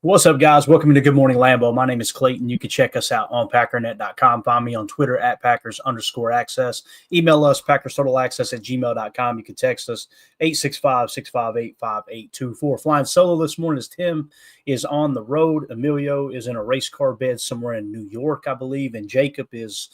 What's up, guys? Welcome to Good Morning Lambo. My name is Clayton. You can check us out on packernet.com. Find me on Twitter at Packers_access. Email us, PackersTotalAccess@gmail.com. You can text us 865-658-5824. Flying solo this morning is Tim is on the road. Emilio is in a race car bed somewhere in New York, I believe. And Jacob is,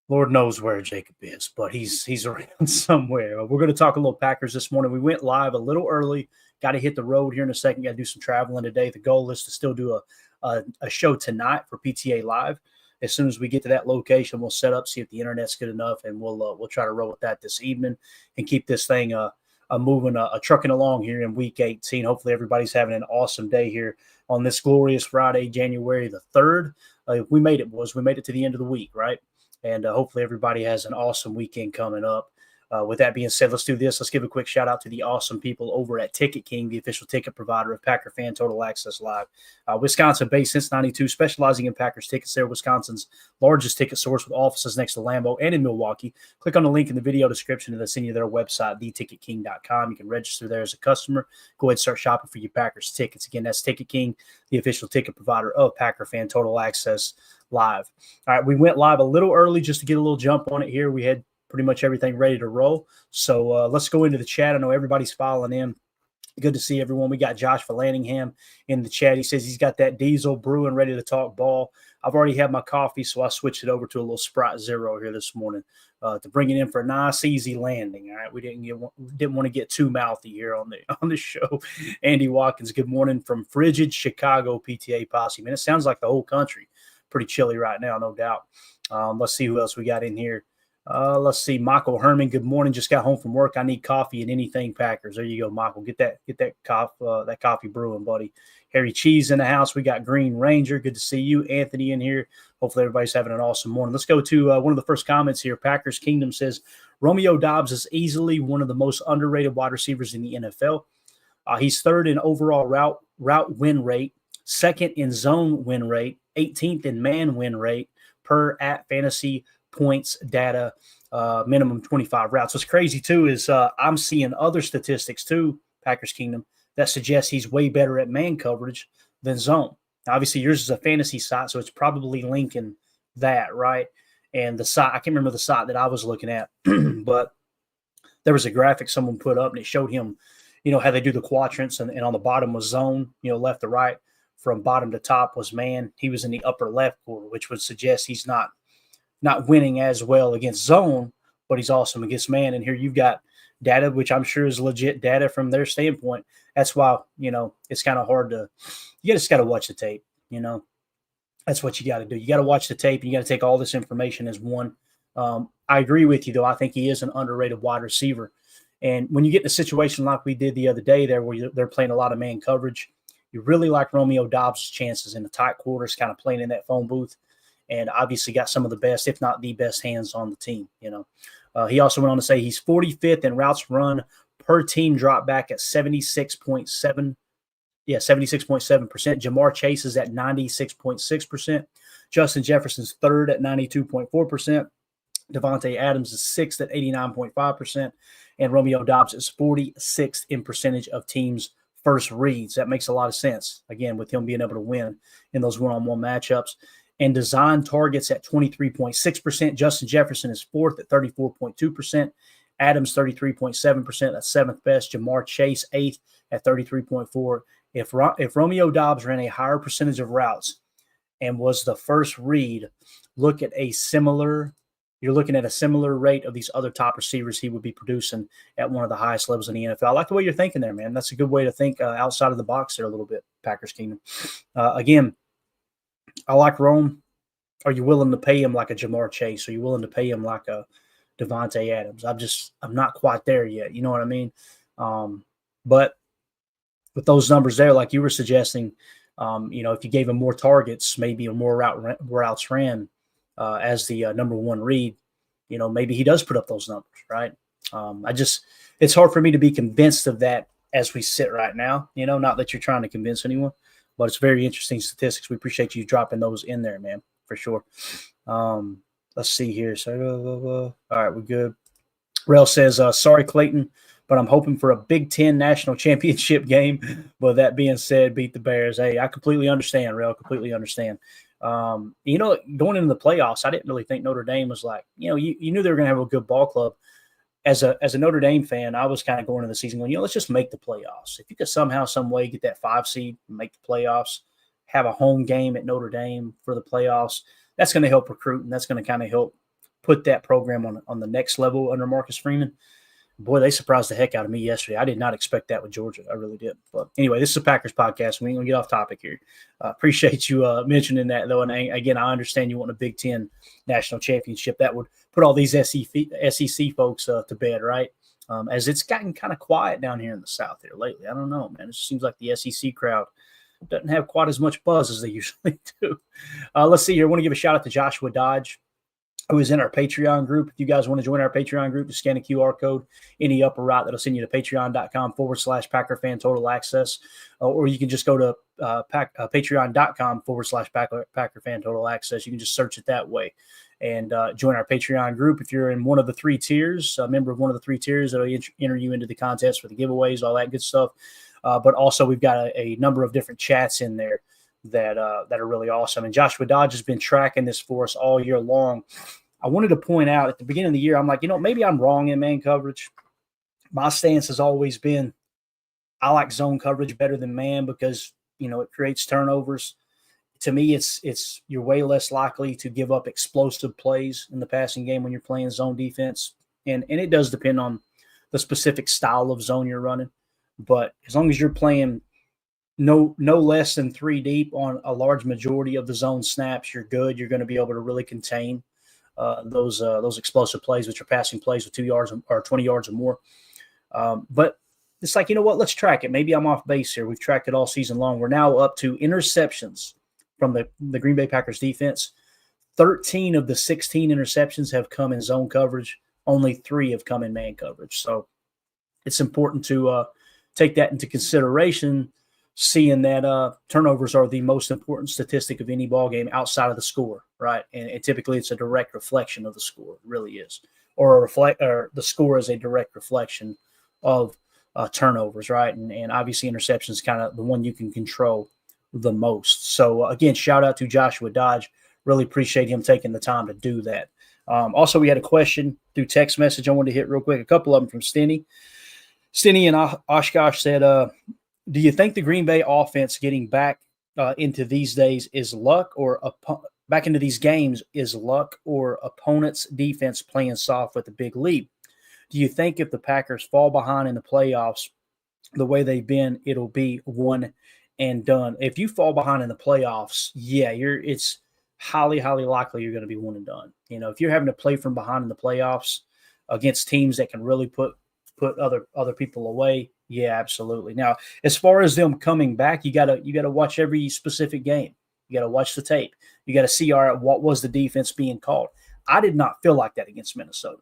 Lord knows where Jacob is, but he's around somewhere. We're going to talk a little Packers this morning. We went live a little early. Got to hit the road here in a second. Got to do some traveling today. The goal is to still do a show tonight for PTA Live. As soon as we get to that location, we'll set up, see if the internet's good enough, and we'll try to roll with that this evening and keep this thing moving, trucking along here in Week 18. Hopefully, everybody's having an awesome day here on this glorious Friday, January the 3rd. We made it, boys. We made it to the end of the week, right? And hopefully, everybody has an awesome weekend coming up. With that being said, let's do this. Let's give a quick shout out to the awesome people over at Ticket King, the official ticket provider of Packer Fan Total Access Live. Wisconsin-based since '92, specializing in Packers tickets. They're Wisconsin's largest ticket source with offices next to Lambeau and in Milwaukee. Click on the link in the video description and they'll send you their website, theticketking.com. You can register there as a customer. Go ahead and start shopping for your Packers tickets. Again, that's Ticket King, the official ticket provider of Packer Fan Total Access Live. All right, we went live a little early just to get a little jump on it here. We had pretty much everything ready to roll. So let's go into the chat. I know everybody's filing in. Good to see everyone. We got Josh Vallantingham in the chat. He says he's got that diesel brewing ready to talk ball. I've already had my coffee, so I switched it over to a little Sprite Zero here this morning to bring it in for a nice, easy landing. All right, we didn't want to get too mouthy here on the show. Andy Watkins, good morning from frigid Chicago PTA Posse. Man, it sounds like the whole country. Pretty chilly right now, no doubt. Let's see who else we got in here. Let's see. Michael Herman, good morning. Just got home from work. I need coffee and anything Packers. There you go, Michael. Get that coffee brewing, buddy. Harry Cheese in the house. We got Green Ranger. Good to see you. Anthony in here. Hopefully everybody's having an awesome morning. Let's go to one of the first comments here. Packers Kingdom says, Romeo Doubs is easily one of the most underrated wide receivers in the NFL. He's third in overall route win rate, second in zone win rate, 18th in man win rate per at fantasy points data, minimum 25 routes. What's crazy too is I'm seeing other statistics too, Packers Kingdom, that suggests he's way better at man coverage than zone. Now, obviously yours is a fantasy site, so it's probably linking that, right? And the site, I can't remember the site that I was looking at, but there was a graphic someone put up and it showed him, how they do the quadrants, and on the bottom was zone, left to right, from bottom to top was man. He was in the upper left quarter, which would suggest he's not winning as well against zone, but he's awesome against man. And here you've got data, which I'm sure is legit data from their standpoint. That's why, it's kind of hard to – you just got to watch the tape, That's what you got to do. You got to watch the tape, and you got to take all this information as one. I agree with you, though. I think he is an underrated wide receiver. And when you get in a situation like we did the other day there where they're playing a lot of man coverage, you really like Romeo Doubs' chances in the tight quarters, kind of playing in that phone booth. And obviously got some of the best, if not the best, hands on the team. He also went on to say he's 45th in routes run per team drop back at 76.7%. Jamar Chase is at 96.6%. Justin Jefferson's third at 92.4%. Devontae Adams is sixth at 89.5%. And Romeo Doubs is 46th in percentage of teams' first reads. That makes a lot of sense, again, with him being able to win in those one-on-one matchups. And design targets at 23.6%. Justin Jefferson is fourth at 34.2%. Adams, 33.7%. That's seventh best. Jamar Chase, eighth at 33.4%. If Romeo Doubs ran a higher percentage of routes and was the first read, you're looking at a similar rate of these other top receivers he would be producing at one of the highest levels in the NFL. I like the way you're thinking there, man. That's a good way to think outside of the box there a little bit, Packers Kingdom. Again, I like Rome. Are you willing to pay him like a Jamar Chase? Are you willing to pay him like a Devontae Adams? I'm not quite there yet. You know what I mean? But with those numbers there, like you were suggesting, if you gave him more targets, maybe more routes ran as the number one read, maybe he does put up those numbers, right? It's hard for me to be convinced of that as we sit right now, not that you're trying to convince anyone. But it's very interesting statistics. We appreciate you dropping those in there, man, for sure. Let's see here. So, all right, we're good. Rel says, sorry, Clayton, but I'm hoping for a Big Ten national championship game. But that being said, beat the Bears. Hey, I completely understand, Rel. Completely understand. Going into the playoffs, I didn't really think Notre Dame was like, you knew they were going to have a good ball club. As a Notre Dame fan, I was kind of going into the season going, let's just make the playoffs. If you could somehow, some way get that 5 seed, make the playoffs, have a home game at Notre Dame for the playoffs, that's going to help recruit, and that's going to kind of help put that program on the next level under Marcus Freeman. Boy, they surprised the heck out of me yesterday. I did not expect that with Georgia. I really did. But anyway, this is a Packers podcast. We ain't going to get off topic here. Appreciate you mentioning that, though. And again, I understand you want a Big Ten national championship. That would put all these SEC folks to bed, right? As it's gotten kind of quiet down here in the South here lately. I don't know, man. It just seems like the SEC crowd doesn't have quite as much buzz as they usually do. Let's see here. I want to give a shout out to Joshua Dodge, who is in our Patreon group. If you guys want to join our Patreon group, just scan a QR code in the upper right. That'll send you to patreon.com/PackerFan Total Access. Or you can just go to patreon.com/PackerFan Total Access. You can just search it that way and join our Patreon group. If you're in one of the 3 tiers, a member of one of the 3 tiers, that'll enter you into the contest for the giveaways, all that good stuff. But also we've got a number of different chats in there that are really awesome. And Joshua Dodge has been tracking this for us all year long. I wanted to point out at the beginning of the year, I'm like, maybe I'm wrong in man coverage. My stance has always been I like zone coverage better than man because, it creates turnovers. To me, it's you're way less likely to give up explosive plays in the passing game when you're playing zone defense. And it does depend on the specific style of zone you're running. But as long as you're playing no less than 3 deep on a large majority of the zone snaps, you're good. You're going to be able to really contain those explosive plays, which are passing plays with 2 yards or 20 yards or more. But it's like, let's track it. Maybe I'm off base here. We've tracked it all season long. We're now up to interceptions from the Green Bay Packers defense. 13 of the 16 interceptions have come in zone coverage. Only 3 have come in man coverage. So it's important to take that into consideration, seeing that turnovers are the most important statistic of any ball game outside of the score, right? And typically it's a direct reflection of the score. It really is. Or the score is a direct reflection of turnovers, right? And obviously interception is kind of the one you can control the most. So, again, shout out to Joshua Dodge. Really appreciate him taking the time to do that. Also, we had a question through text message I wanted to hit real quick. A couple of them from Stinny. Stinny and Oshkosh said, do you think the Green Bay offense getting back into these days is luck or back into these games is luck or opponent's defense playing soft with a big lead? Do you think if the Packers fall behind in the playoffs the way they've been, it'll be one and done? If you fall behind in the playoffs, yeah, it's highly, highly likely you're going to be one and done. If you're having to play from behind in the playoffs against teams that can really put other people away, yeah, absolutely. Now, as far as them coming back, you gotta watch every specific game. You gotta watch the tape. You gotta see, all right, what was the defense being called? I did not feel like that against Minnesota.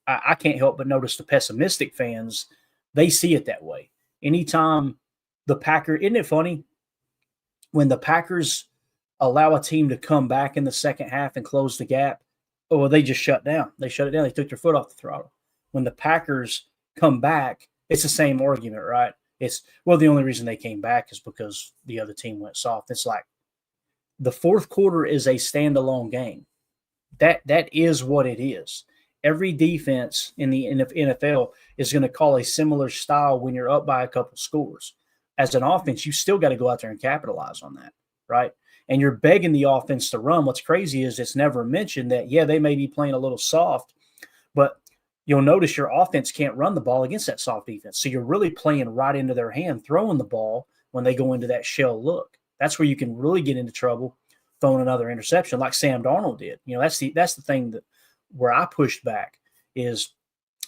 I can't help but notice the pessimistic fans, they see it that way. Anytime the Packers, isn't it funny when the Packers allow a team to come back in the second half and close the gap? Oh, well, they just shut down. They shut it down. They took their foot off the throttle. When the Packers come back, it's the same argument, right? It's, well, the only reason they came back is because the other team went soft. It's like the fourth quarter is a standalone game. That is what it is. Every defense in the NFL is going to call a similar style when you're up by a couple scores. As an offense, you still got to go out there and capitalize on that, right? And you're begging the offense to run. What's crazy is it's never mentioned that, yeah, they may be playing a little soft, but you'll notice your offense can't run the ball against that soft defense. So you're really playing right into their hand, throwing the ball when they go into that shell look. That's where you can really get into trouble throwing another interception like Sam Darnold did. That's the thing that where I pushed back is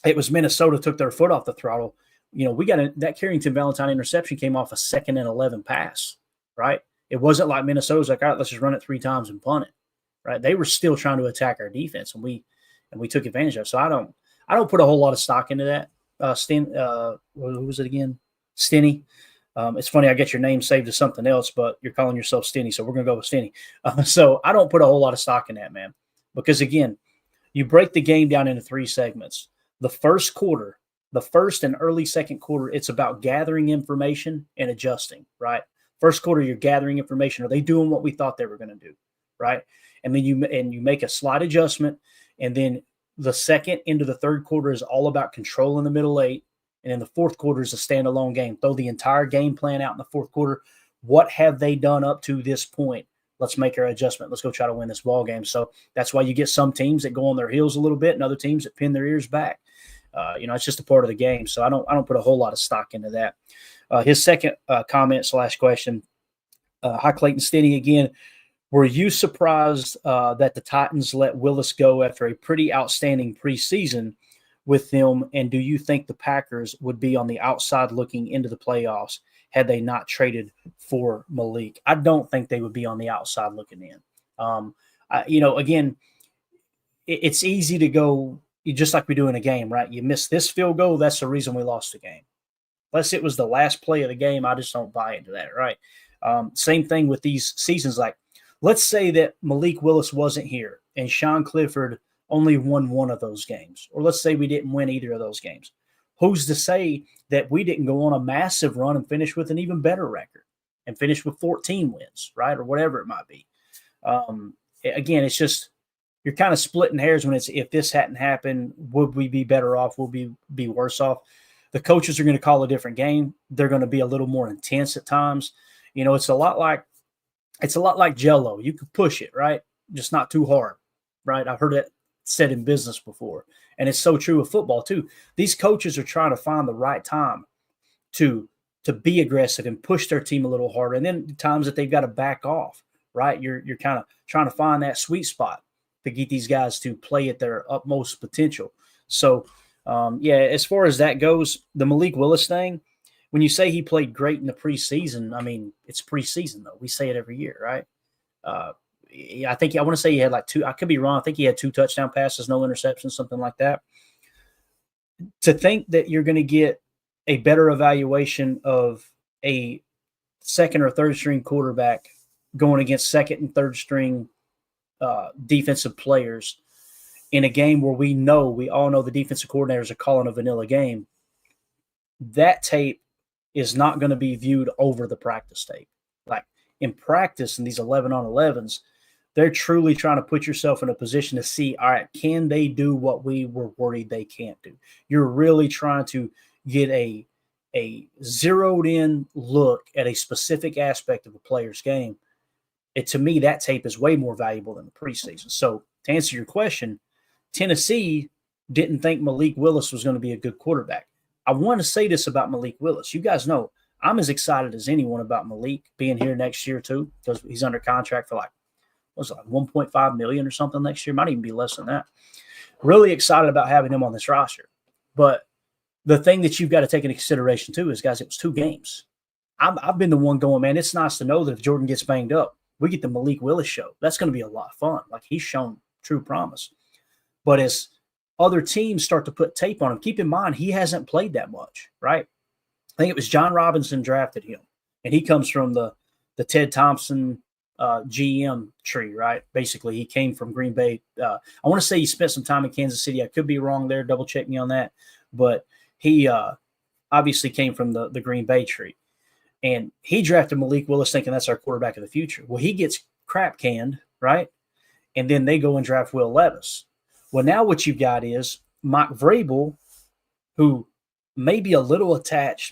it was Minnesota took their foot off the throttle. We got that Carrington Valentine interception came off a 2nd and 11 pass, right? It wasn't like Minnesota's like, all right, let's just run it 3 times and punt it, right? They were still trying to attack our defense, and we took advantage of it. So I don't put a whole lot of stock into that. Who was it again? Stinny. It's funny, I get your name saved to something else, but you're calling yourself Stinny, so we're going to go with Stinny. So I don't put a whole lot of stock in that, man, because, again, you break the game down into 3 segments. The first quarter, the first and early second quarter, it's about gathering information and adjusting, right? First quarter, you're gathering information. Are they doing what we thought they were going to do, right? And then you make a slight adjustment, and then the second into the third quarter is all about controlling the middle eight, and then the fourth quarter is a standalone game. Throw the entire game plan out in the fourth quarter. What have they done up to this point? Let's make our adjustment. Let's go try to win this ball game. So that's why you get some teams that go on their heels a little bit, and other teams that pin their ears back. It's just a part of the game. So I don't put a whole lot of stock into that. His second comment / question. Hi, Clayton Stinney again. Were you surprised that the Titans let Willis go after a pretty outstanding preseason with them? And do you think the Packers would be on the outside looking into the playoffs had they not traded for Malik? I don't think they would be on the outside looking in. Again, it's easy to go just like we do in a game, right? You miss this field goal, that's the reason we lost the game. Unless it was the last play of the game, I just don't buy into that, right? Same thing with these seasons. Like, let's say that Malik Willis wasn't here and Sean Clifford only won one of those games. Or let's say we didn't win either of those games. Who's to say that we didn't go on a massive run and finish with an even better record and finish with 14 wins, right? Or whatever it might be. Again, it's just you're kind of splitting hairs when it's if this hadn't happened, would we be better off? Would we be worse off? The coaches are going to call a different game. They're going to be a little more intense at times. It's a lot like Jell-O. You could push it, right? Just not too hard, right? I've heard that said in business before. And it's so true of football too. These coaches are trying to find the right time to be aggressive and push their team a little harder. And then the times that they've got to back off, right? You're kind of trying to find that sweet spot to get these guys to play at their utmost potential. So, as far as that goes, the Malik Willis thing, when you say he played great in the preseason, I mean, it's preseason, though. We say it every year, right? I want to say he had like 2. I could be wrong. I think he had 2 touchdown passes, no interceptions, something like that. To think that you're going to get a better evaluation of a second or third string quarterback going against second and third string defensive players in a game where we all know the defensive coordinators are calling a vanilla game, that tape is not going to be viewed over the practice tape. Like in practice in these 11-on-11s, they're truly trying to put yourself in a position to see, all right, can they do what we were worried they can't do? You're really trying to get a zeroed in look at a specific aspect of a player's game. To me, that tape is way more valuable than the preseason. So to answer your question, Tennessee didn't think Malik Willis was going to be a good quarterback. I want to say this about Malik Willis. You guys know I'm as excited as anyone about Malik being here next year too, because he's under contract for like 1.5 million or something next year. Might even be less than that. Really excited about having him on this roster. But the thing that you've got to take into consideration too is, guys, it was 2 games. I've been the one going, man, it's nice to know that if Jordan gets banged up, we get the Malik Willis show. That's going to be a lot of fun. Like, he's shown true promise. But as other teams start to put tape on him, keep in mind he hasn't played that much, right? I think it was John Robinson drafted him, and he comes from the Ted Thompson GM tree, right? Basically, he came from Green Bay. I want to say he spent some time in Kansas City. I could be wrong there. Double check me on that. But he obviously came from the Green Bay tree. And he drafted Malik Willis thinking that's our quarterback of the future. Well, he gets crap canned, right? And then they go and draft Will Levis. Well, now what you've got is Mike Vrabel, who may have been a little attached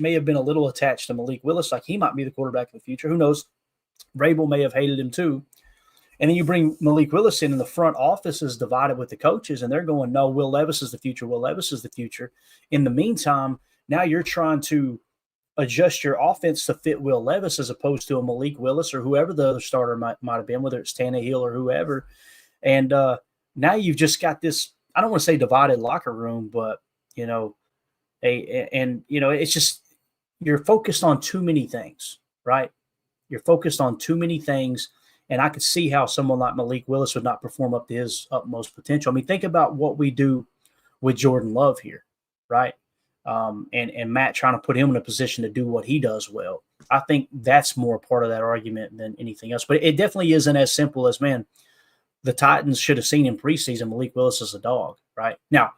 to Malik Willis, like he might be the quarterback of the future. Who knows? Vrabel may have hated him too. And then you bring Malik Willis in, and the front office is divided with the coaches, and they're going, no, Will Levis is the future. Will Levis is the future. In the meantime, now you're trying to adjust your offense to fit Will Levis as opposed to a Malik Willis or whoever the other starter might have been, whether it's Tannehill or whoever. And now you've just got this, I don't want to say divided locker room, but, it's just you're focused on too many things, right? You're focused on too many things, and I could see how someone like Malik Willis would not perform up to his utmost potential. I mean, think about what we do with Jordan Love here, right? And Matt trying to put him in a position to do what he does well. I think that's more part of that argument than anything else. But it definitely isn't as simple as, man, the Titans should have seen in preseason Malik Willis as a dog, right? Now,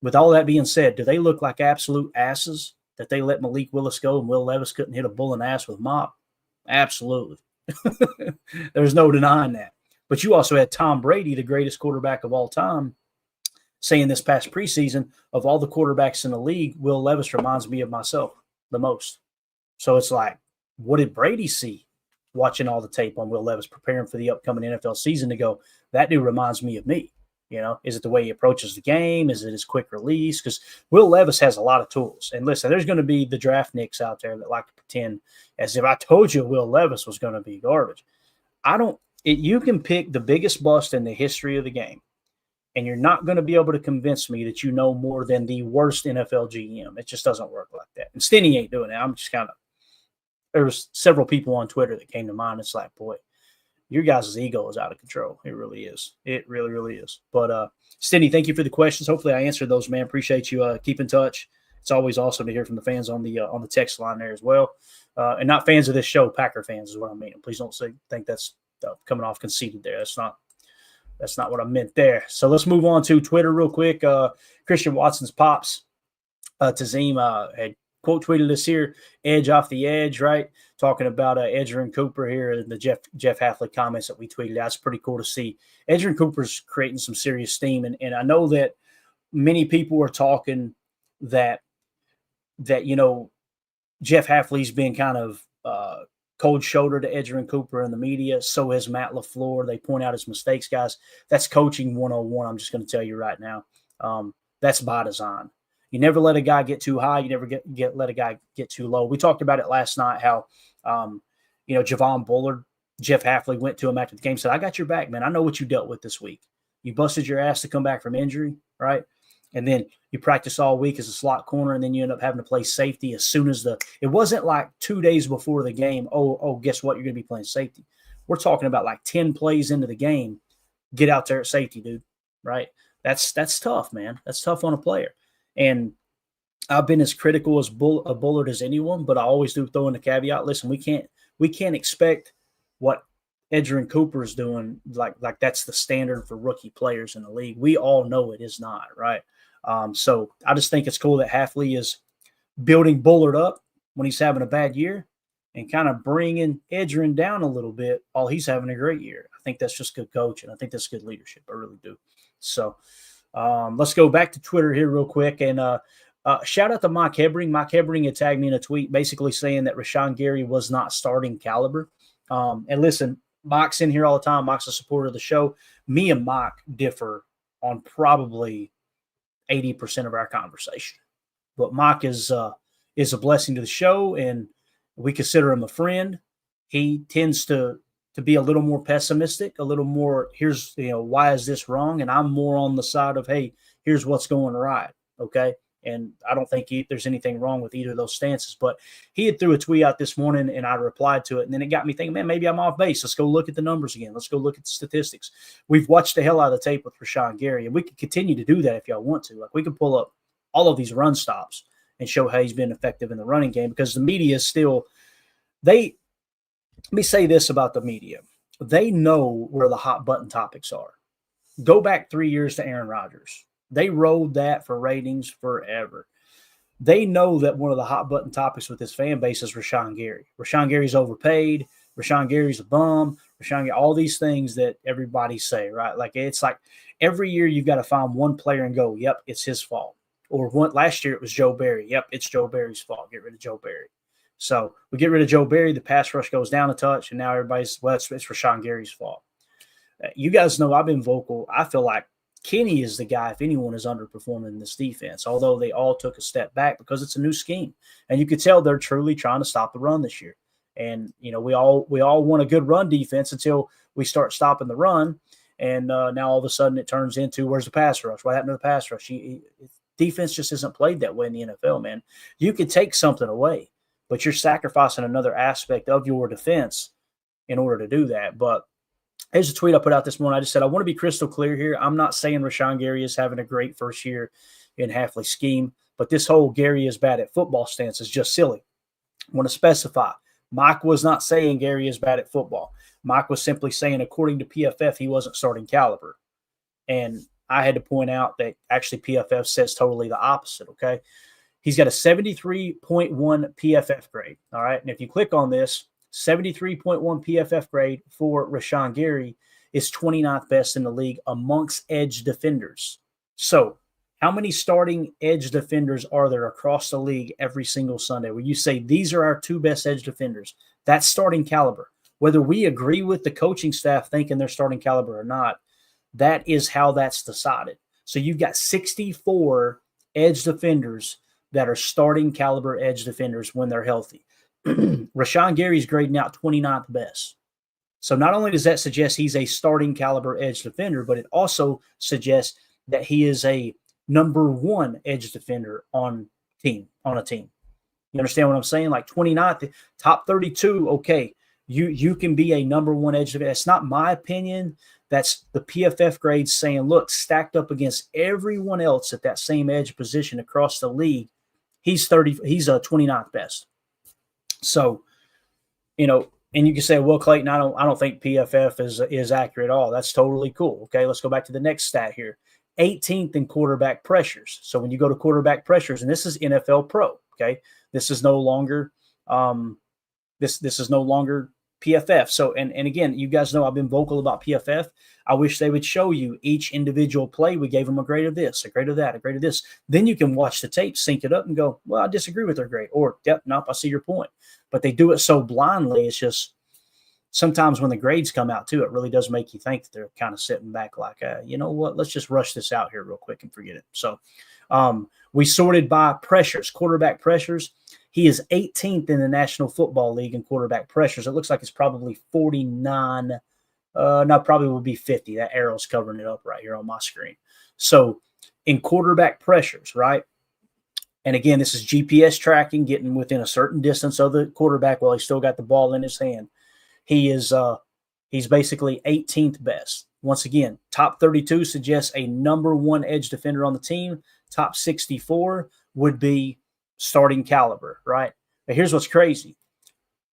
With all that being said, do they look like absolute asses that they let Malik Willis go and Will Levis couldn't hit a bull in the ass with mop? Absolutely. There's no denying that. But you also had Tom Brady, the greatest quarterback of all time, saying this past preseason, of all the quarterbacks in the league, Will Levis reminds me of myself the most. So it's like, what did Brady see watching all the tape on Will Levis, preparing for the upcoming NFL season, to go, that dude reminds me of me? You know, is it the way he approaches the game? Is it his quick release? Because Will Levis has a lot of tools. And listen, there's going to be the draft nicks out there that like to pretend as if I told you Will Levis was going to be garbage. You can pick the biggest bust in the history of the game, and you're not going to be able to convince me that you know more than the worst NFL GM. It just doesn't work like that. And Stinny ain't doing it. I'm just kind of, there was several people on Twitter that came to mind. It's like, boy, your guys' ego is out of control. It really is. It really, really is. But Stinny, thank you for the questions. Hopefully I answered those, man. Appreciate you. Keep in touch. It's always awesome to hear from the fans on the text line there as well. And not fans of this show, Packer fans is what I mean. Please don't think that's coming off conceited there. That's not what I meant there. So let's move on to Twitter real quick. Christian Watson's pops, Tazim, had quote tweeted us here, edge off the edge, right? Talking about Edgerrin Cooper here and the Jeff Hafley comments that we tweeted. That's pretty cool to see. Edgerrin Cooper's creating some serious steam. And I know that many people are talking that you know, Jeff Hafley's been kind of cold shoulder to Edgerrin Cooper in the media. So has Matt LaFleur. They point out his mistakes, guys. That's coaching 101. I'm just going to tell you right now. That's by design. You never let a guy get too high. You never let a guy get too low. We talked about it last night, how, Javon Bullard, Jeff Hafley went to him after the game, said, I got your back, man. I know what you dealt with this week. You busted your ass to come back from injury, right? And then you practice all week as a slot corner, and then you end up having to play safety as soon as it wasn't like 2 days before the game, guess what? You're going to be playing safety. We're talking about like 10 plays into the game. Get out there at safety, dude, right? That's tough, man. That's tough on a player. And I've been as critical of Bullard as anyone, but I always do throw in the caveat. Listen, we can't expect what Edgerrin Cooper is doing like that's the standard for rookie players in the league. We all know it is not, right? So I just think it's cool that Hafley is building Bullard up when he's having a bad year and kind of bringing Edgerrin down a little bit while he's having a great year. I think that's just good coaching. I think that's good leadership. I really do. So let's go back to Twitter here real quick. And shout out to Mike Hebring. Mike Hebring had tagged me in a tweet basically saying that Rashan Gary was not starting caliber. And listen, Mike's in here all the time. Mike's a supporter of the show. Me and Mike differ on probably 80% of our conversation. But Mike is a blessing to the show, and we consider him a friend. He tends to be a little more pessimistic, a little more, here's, why is this wrong? And I'm more on the side of, hey, here's what's going right, okay? And I don't think there's anything wrong with either of those stances. But he had threw a tweet out this morning, and I replied to it. And then it got me thinking, man, maybe I'm off base. Let's go look at the numbers again. Let's go look at the statistics. We've watched the hell out of the tape with Rashan Gary, and we can continue to do that if y'all want to. Like, we can pull up all of these run stops and show how he's been effective in the running game, because the media is still – let me say this about the media. They know where the hot button topics are. Go back 3 years to Aaron Rodgers. They rode that for ratings forever. They know that one of the hot button topics with this fan base is Rashan Gary. Rashan Gary's overpaid. Rashan Gary's a bum. All these things that everybody say, right? Like, it's like every year you've got to find one player and go, yep, it's his fault. Or last year it was Joe Barry. Yep, it's Joe Barry's fault. Get rid of Joe Barry. So we get rid of Joe Barry, the pass rush goes down a touch, and now everybody's, it's Rashan Gary's fault. You guys know I've been vocal. I feel like Kenny is the guy, if anyone is underperforming in this defense, although they all took a step back because it's a new scheme. And you could tell they're truly trying to stop the run this year. And, we all want a good run defense until we start stopping the run. And now all of a sudden it turns into, where's the pass rush? What happened to the pass rush? Defense just isn't played that way in the NFL, man. You could take something away, but you're sacrificing another aspect of your defense in order to do that. But here's a tweet I put out this morning. I just said, I want to be crystal clear here. I'm not saying Rashan Gary is having a great first year in Hafley's scheme, but this whole Gary is bad at football stance is just silly. I want to specify. Mike was not saying Gary is bad at football. Mike was simply saying, according to PFF, he wasn't starting caliber. And I had to point out that actually PFF says totally the opposite, okay? He's got a 73.1 PFF grade, all right? And if you click on this, 73.1 PFF grade for Rashan Gary is 29th best in the league amongst edge defenders. So how many starting edge defenders are there across the league every single Sunday where you say these are our two best edge defenders? That's starting caliber. Whether we agree with the coaching staff thinking they're starting caliber or not, that is how that's decided. So you've got 64 edge defenders that are starting caliber edge defenders when they're healthy. Rashan Gary's grading out 29th best. So not only does that suggest he's a starting caliber edge defender, but it also suggests that he is a number one edge defender on a team. You understand what I'm saying? Like 29th, top 32, okay, you can be a number one edge defender. That's not my opinion. That's the PFF grades saying, look, stacked up against everyone else at that same edge position across the league, he's a 29th best. So, and you can say, well, Clayton, I don't think PFF is accurate at all. That's totally cool. Okay, let's go back to the next stat here. 18th in quarterback pressures. So when you go to quarterback pressures, and this is NFL Pro, okay, this is no longer this is no longer PFF. So and again, you guys know I've been vocal about PFF. I wish they would show you each individual play. We gave them a grade of this, a grade of that, a grade of this. Then you can watch the tape, sync it up, and go, well, I disagree with their grade, or yep, nope, I see your point. But they do it so blindly. It's just sometimes when the grades come out too, it really does make you think that they're kind of sitting back like, you know what, let's just rush this out here real quick and forget it. So we sorted by pressures, quarterback pressures. He is 18th in the National Football League in quarterback pressures. It looks like it's probably 49. No, probably will be 50. That arrow's covering it up right here on my screen. So in quarterback pressures, right? And again, this is GPS tracking, getting within a certain distance of the quarterback while he's still got the ball in his hand. He's basically 18th best. Once again, top 32 suggests a number one edge defender on the team. Top 64 would be starting caliber, right? But here's what's crazy.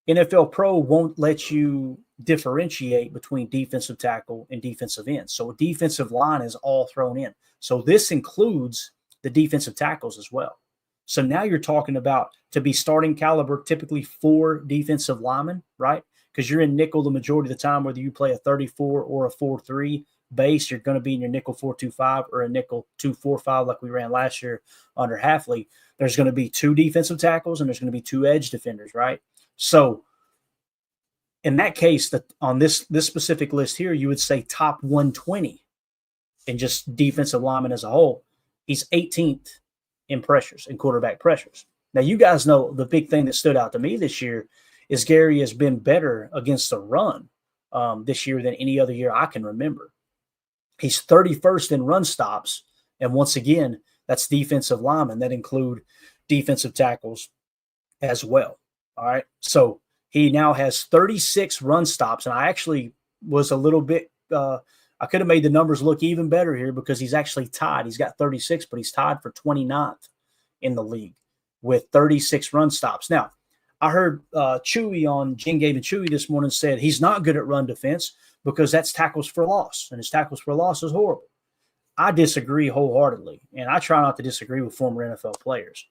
NFL Pro won't let you differentiate between defensive tackle and defensive end. So a defensive line is all thrown in. So this includes the defensive tackles as well. So now you're talking about to be starting caliber, typically 4 defensive linemen, right? Because you're in nickel the majority of the time, whether you play a 34 or a 4-3 base, you're going to be in your nickel 4-2-5 or a nickel 2-4-5 like we ran last year under Halfley. There's going to be 2 defensive tackles and there's going to be 2 edge defenders, right? So in that case, on this specific list here, you would say top 120 in just defensive linemen as a whole. He's 18th in pressures, in quarterback pressures. Now, you guys know the big thing that stood out to me this year is Gary has been better against the run this year than any other year I can remember. He's 31st in run stops. And once again, that's defensive linemen that include defensive tackles as well. All right. So he now has 36 run stops. And I actually was a little bit, I could have made the numbers look even better here because he's actually tied. He's got 36, but he's tied for 29th in the league with 36 run stops. Now, I heard Chewy on Jen Gabe and Chewy this morning said he's not good at run defense because that's tackles for loss, and his tackles for loss is horrible. I disagree wholeheartedly, and I try not to disagree with former NFL players.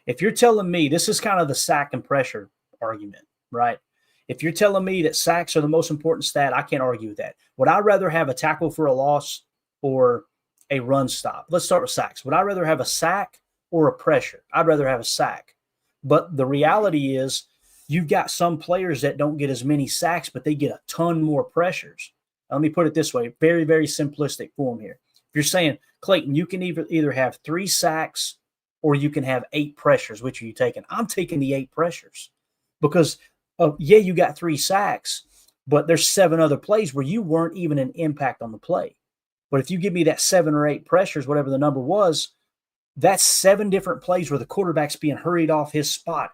If you're telling me, this is kind of the sack and pressure argument, right? If you're telling me that sacks are the most important stat, I can't argue with that. Would I rather have a tackle for a loss or a run stop? Let's start with sacks. Would I rather have a sack or a pressure? I'd rather have a sack. But the reality is you've got some players that don't get as many sacks, but they get a ton more pressures. Let me put it this way, very, very simplistic form here. If you're saying, Clayton, you can either have 3 sacks or you can have 8 pressures, which are you taking? I'm taking the 8 pressures because, yeah, you got 3 sacks, but there's 7 other plays where you weren't even an impact on the play. But if you give me that 7 or 8 pressures, whatever the number was, that's 7 different plays where the quarterback's being hurried off his spot.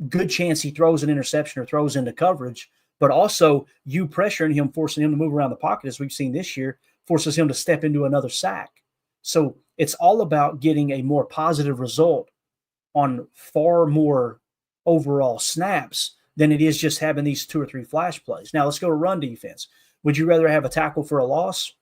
Good chance he throws an interception or throws into coverage, but also you pressuring him, forcing him to move around the pocket, as we've seen this year, forces him to step into another sack. So it's all about getting a more positive result on far more overall snaps than it is just having these 2 or 3 flash plays. Now let's go to run defense. Would you rather have a tackle for a loss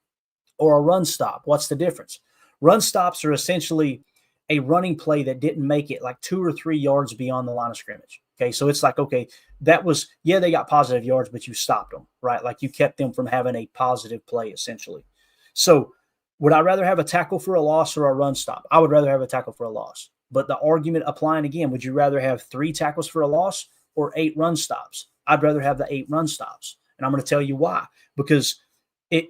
or a run stop. What's the difference? Run stops are essentially a running play that didn't make it like 2 or 3 yards beyond the line of scrimmage. Okay, so it's like, okay, that was, yeah, they got positive yards, but you stopped them, right? Like you kept them from having a positive play, essentially. So would I rather have a tackle for a loss or a run stop? I would rather have a tackle for a loss. But the argument applying again, would you rather have 3 tackles for a loss or 8 run stops? I'd rather have the 8 run stops. And I'm going to tell you why. Because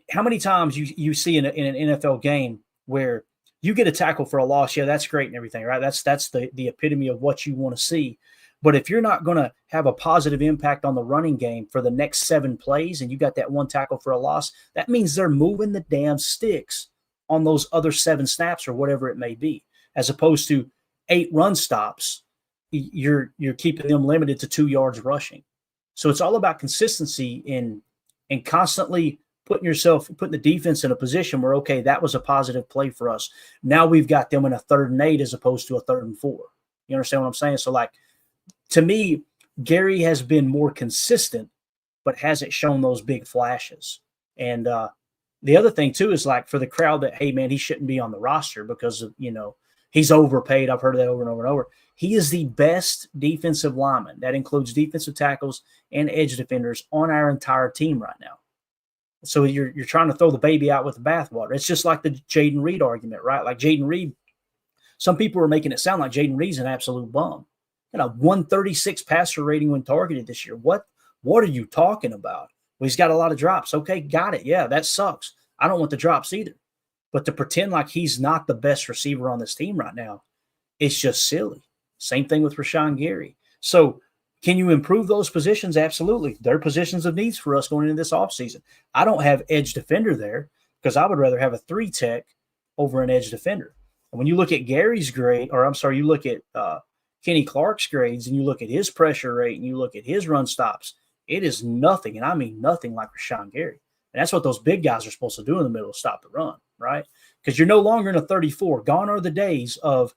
how many times you see in an NFL game where you get a tackle for a loss, yeah, that's great and everything, right? That's the epitome of what you want to see. But if you're not going to have a positive impact on the running game for the next 7 plays and you got that 1 tackle for a loss, that means they're moving the damn sticks on those other 7 snaps or whatever it may be, as opposed to 8 run stops. You're keeping them limited to 2 yards rushing. So it's all about consistency and constantly putting the defense in a position where, okay, that was a positive play for us. Now we've got them in a 3rd and 8 as opposed to a 3rd and 4. You understand what I'm saying? So, like, to me, Gary has been more consistent, but hasn't shown those big flashes. And the other thing, too, is like for the crowd that, hey, man, he shouldn't be on the roster because of, he's overpaid. I've heard that over and over and over. He is the best defensive lineman. That includes defensive tackles and edge defenders on our entire team right now. So you're trying to throw the baby out with the bathwater. It's just like the Jaden Reed argument, right? Like Jaden Reed, some people are making it sound like Jaden Reed's an absolute bum. 136 passer rating when targeted this year. What are you talking about? Well, he's got a lot of drops. Okay, got it. Yeah, that sucks. I don't want the drops either. But to pretend like he's not the best receiver on this team right now, it's just silly. Same thing with Rashan Gary. So can you improve those positions? Absolutely. They're positions of needs for us going into this offseason. I don't have edge defender there because I would rather have a 3 tech over an edge defender. And when you look at Gary's grade, you look at Kenny Clark's grades and you look at his pressure rate and you look at his run stops, it is nothing, and I mean nothing like Rashan Gary. And that's what those big guys are supposed to do in the middle, stop the run, right? Because you're no longer in a 34. Gone are the days of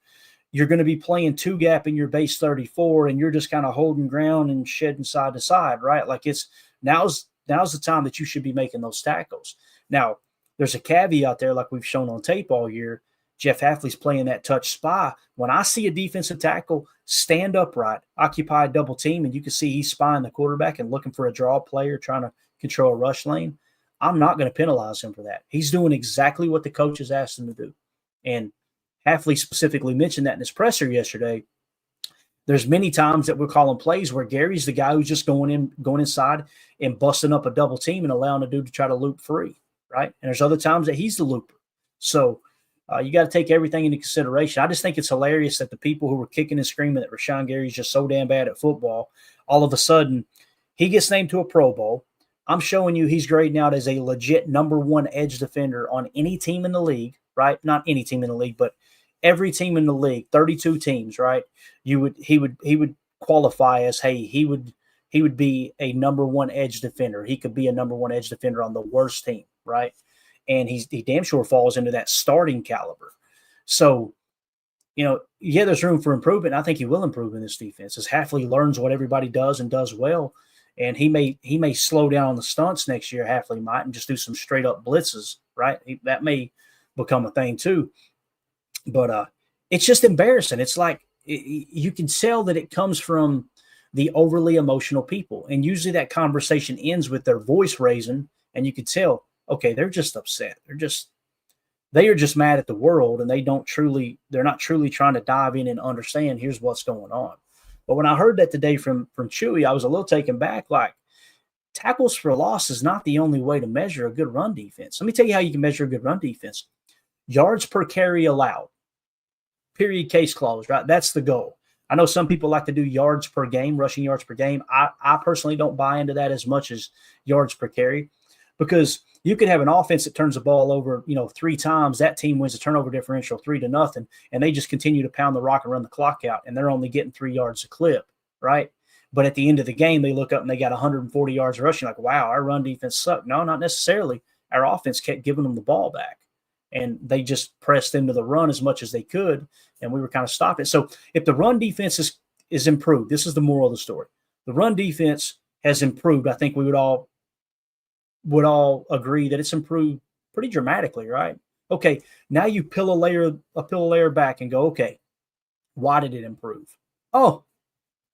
you're going to be playing 2-gap in your base 34 and you're just kind of holding ground and shedding side to side, right? Like now's the time that you should be making those tackles. Now, there's a caveat there like we've shown on tape all year. Jeff Hafley's playing that touch spy. When I see a defensive tackle stand upright, occupy a double team, and you can see he's spying the quarterback and looking for a draw player trying to control a rush lane, I'm not going to penalize him for that. He's doing exactly what the coach has asked him to do. And Hafley specifically mentioned that in his presser yesterday. There's many times that we're calling plays where Gary's the guy who's just going inside and busting up a double team and allowing a dude to try to loop free, right? And there's other times that he's the looper. So you got to take everything into consideration. I just think it's hilarious that the people who were kicking and screaming that Rashan Gary's just so damn bad at football, all of a sudden he gets named to a Pro Bowl. I'm showing you he's grading out as a legit number 1 edge defender on any team in the league, right? Not any team in the league, but every team in the league, 32 teams, right? He would qualify as, hey, he would be a number 1 edge defender. He could be a number 1 edge defender on the worst team, right? And he damn sure falls into that starting caliber. So, yeah, there's room for improvement. I think he will improve in this defense as Hafley learns what everybody does and does well. And he may slow down on the stunts next year, Hafley might, and just do some straight up blitzes, right? That may become a thing too. But it's just embarrassing. It's like you can tell that it comes from the overly emotional people. And usually that conversation ends with their voice raising, and you can tell, okay, they're just upset. They are just mad at the world, and they're not truly trying to dive in and understand here's what's going on. But when I heard that today from Chewy, I was a little taken back. Like, tackles for loss is not the only way to measure a good run defense. Let me tell you how you can measure a good run defense. Yards per carry allowed. Period, case closed, right? That's the goal. I know some people like to do yards per game, rushing yards per game. I personally don't buy into that as much as yards per carry, because you could have an offense that turns the ball over, 3 times. That team wins the turnover differential 3-0, and they just continue to pound the rock and run the clock out, and they're only getting 3 yards a clip, right? But at the end of the game, they look up and they got 140 yards rushing. Like, wow, our run defense sucked. No, not necessarily. Our offense kept giving them the ball back, and they just pressed into the run as much as they could, and we were kind of stopping it. So if the run defense is improved, this is the moral of the story. The run defense has improved. I think we would all agree that it's improved pretty dramatically, right? Okay, now you peel a layer back and go, okay, why did it improve? Oh,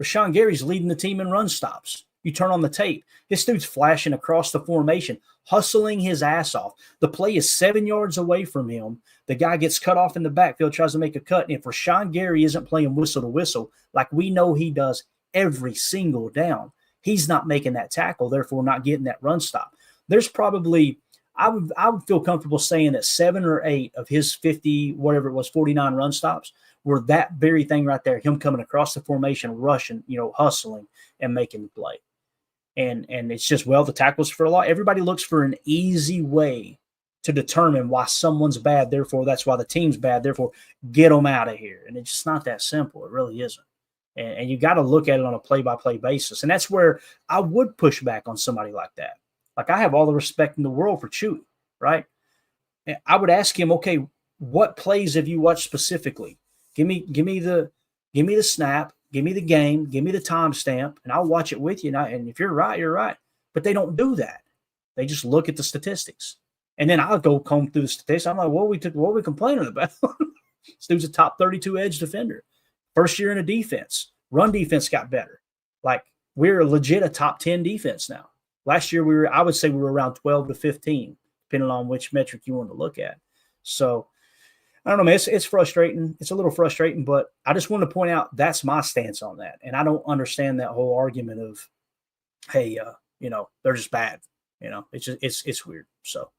Rashan Gary's leading the team in run stops. You turn on the tape. This dude's flashing across the formation, hustling his ass off. The play is 7 yards away from him. The guy gets cut off in the backfield, tries to make a cut. And if Rashan Gary isn't playing whistle to whistle, like we know he does every single down, he's not making that tackle, therefore not getting that run stop. There's probably, I would feel comfortable saying that 7 or 8 of his 50, whatever it was, 49 run stops were that very thing right there, him coming across the formation, rushing, hustling and making the play. And it's just, well, the tackles for a lot. Everybody looks for an easy way to determine why someone's bad. Therefore, that's why the team's bad. Therefore, get them out of here. And it's just not that simple. It really isn't. And you got to look at it on a play-by-play basis. And that's where I would push back on somebody like that. Like, I have all the respect in the world for Chewy, right? And I would ask him, okay, what plays have you watched specifically? Give me the snap. Give me the game, give me the timestamp, and I'll watch it with you. And if you're right, you're right. But they don't do that. They just look at the statistics. And then I'll go comb through the statistics. I'm like, what are we complaining about? This dude's a top 32 edge defender. First year in a defense. Run defense got better. Like, we're legit a top 10 defense now. Last year, I would say we were around 12 to 15, depending on which metric you want to look at. So, I don't know, man. It's frustrating. It's a little frustrating, but I just wanted to point out that's my stance on that. And I don't understand that whole argument of, hey, they're just bad. It's weird. So,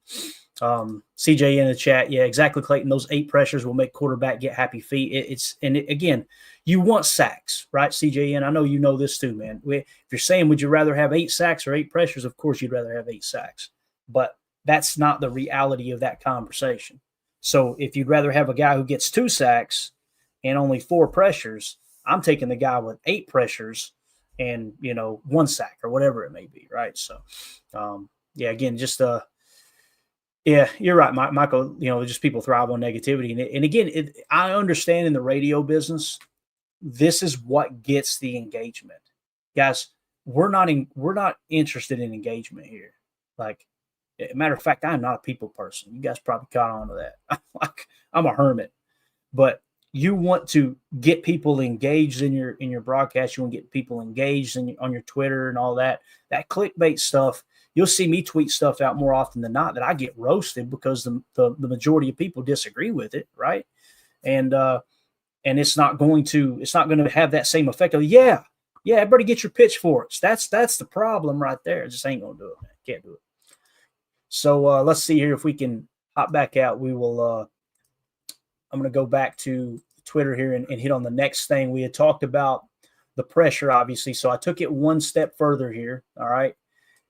CJ in the chat, yeah, exactly, Clayton. Those 8 pressures will make quarterback get happy feet. Again, you want sacks, right, CJ? And I know you know this too, man. If you're saying, would you rather have 8 sacks or 8 pressures? Of course, you'd rather have 8 sacks. But that's not the reality of that conversation. So if you'd rather have a guy who gets 2 sacks and only 4 pressures, I'm taking the guy with 8 pressures and, 1 sack or whatever it may be, right? So, again, just yeah, you're right, Michael. Just people thrive on negativity. And again, I understand in the radio business, this is what gets the engagement. Guys, we're not interested in engagement here. Like, matter of fact, I'm not a people person. You guys probably caught on to that. I'm a hermit. But you want to get people engaged in your broadcast. You want to get people engaged on your Twitter and all that. That clickbait stuff, you'll see me tweet stuff out more often than not that I get roasted because the majority of people disagree with it, right? And it's not going to have that same effect of, yeah, everybody get your pitchforks. That's the problem right there. It just ain't gonna do it, man. Can't do it. So let's see here if we can hop back out. We will. I'm going to go back to Twitter here and hit on the next thing. We had talked about the pressure, obviously. So I took it one step further here. All right.